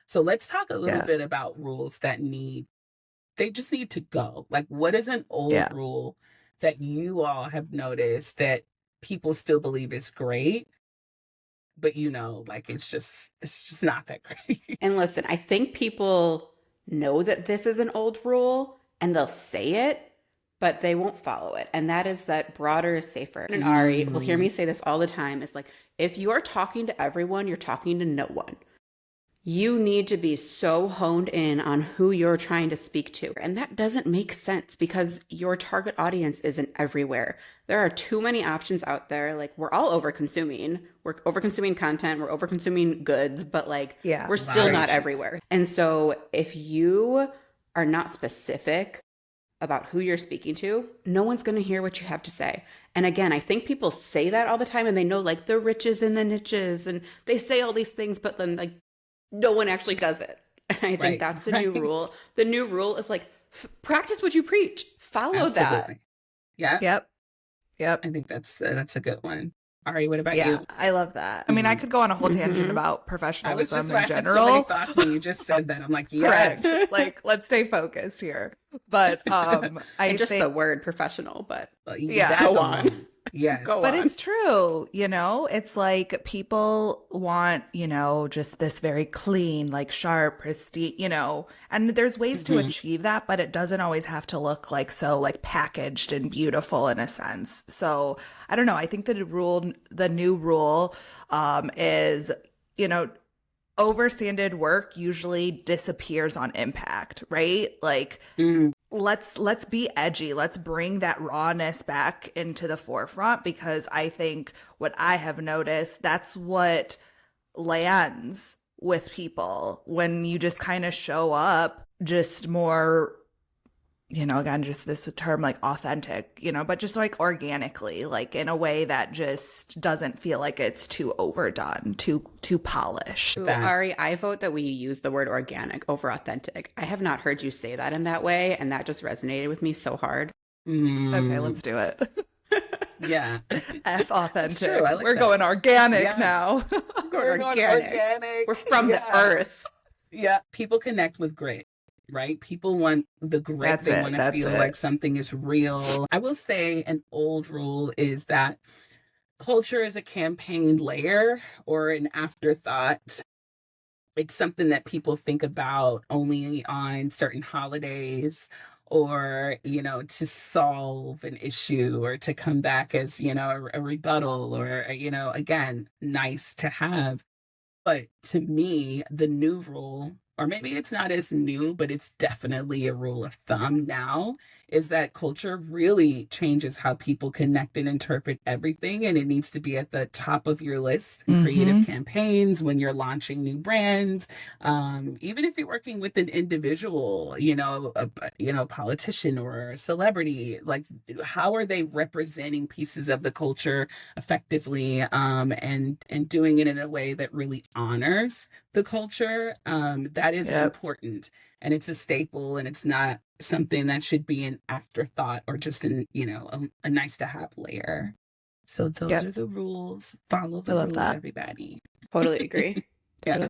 So let's talk a little Yeah. bit about rules that they just need to go. Like, what is an old Yeah. rule that you all have noticed that people still believe is great, but like it's just not that great. And listen, I think people know that this is an old rule and they'll say it, but they won't follow it. And that is that broader is safer. And Ari will hear me Mm, say this all the time. It's like, if you are talking to everyone, you're talking to no one. You need to be so honed in on who you're trying to speak to. And that doesn't make sense because your target audience isn't everywhere. There are too many options out there. Like, we're all over consuming. We're over consuming content, we're over consuming goods, but like, Yeah. we're a lot still of not options. everywhere. And so if you are not specific about who you're speaking to, no one's going to hear what you have to say. And again, I think people say that all the time and they know like the riches and the niches and they say all these things, but then like no one actually does it. And I think Right, that's the new right. rule. The new rule is like practice what you preach. Follow that. Absolutely. Yeah, Yep. I Yep. think that's a good one. Ari, what about Yeah, you? I love that. I mean, I Mm. could go on a whole tangent Hmm. about I was just professionalism in I had so many general. thoughts when you just said that. I'm like, Correct. yes. Like, let's stay focused here. But I And just the think, word professional, but yeah. That go on. alone. Yes. Go But on. it's true, it's like people want, just this very clean, like sharp, pristine, and there's ways to Hmm. achieve that, but it doesn't always have to look like so like packaged and beautiful in a sense. So I don't know. I think the new rule, is, you know, oversanded work usually disappears on impact, right? Like Mm, let's be edgy. Let's bring that rawness back into the forefront because I think what I have noticed, that's what lands with people when you just kind of show up just more, again, just this term like authentic, but just like organically, like in a way that just doesn't feel like it's too overdone, too polished. Ooh, that. Ari, I vote that we use the word organic over authentic. I have not heard you say that in that way, and that just resonated with me so hard. Okay, Mm, let's do it. yeah. F It's true. I authentic. like We're that. going organic Yeah. now. We're We're going organic. We're organic. from the Yeah. earth. Yeah. People connect with grit, right? People want the grit. That's They it. want to That's feel like it. something is real. I will say an old rule is that culture is a campaign layer or an afterthought. It's something that people think about only on certain holidays or, to solve an issue or to come back as, a rebuttal or, again, nice to have. But to me, the new rule, or maybe it's not as new, but it's definitely a rule of thumb now, is that culture really changes how people connect and interpret everything. And it needs to be at the top of your list in creative Mm-hmm. campaigns when you're launching new brands. Even if you're working with an individual, politician or a celebrity, like how are they representing pieces of the culture effectively, and doing it in a way that really honors the culture, that is Yep. important, and it's a staple, and it's not something that should be an afterthought or just a nice to have layer. So those are Yep. the rules. Follow I the love rules, that. everybody. Totally agree. Yeah. Totally.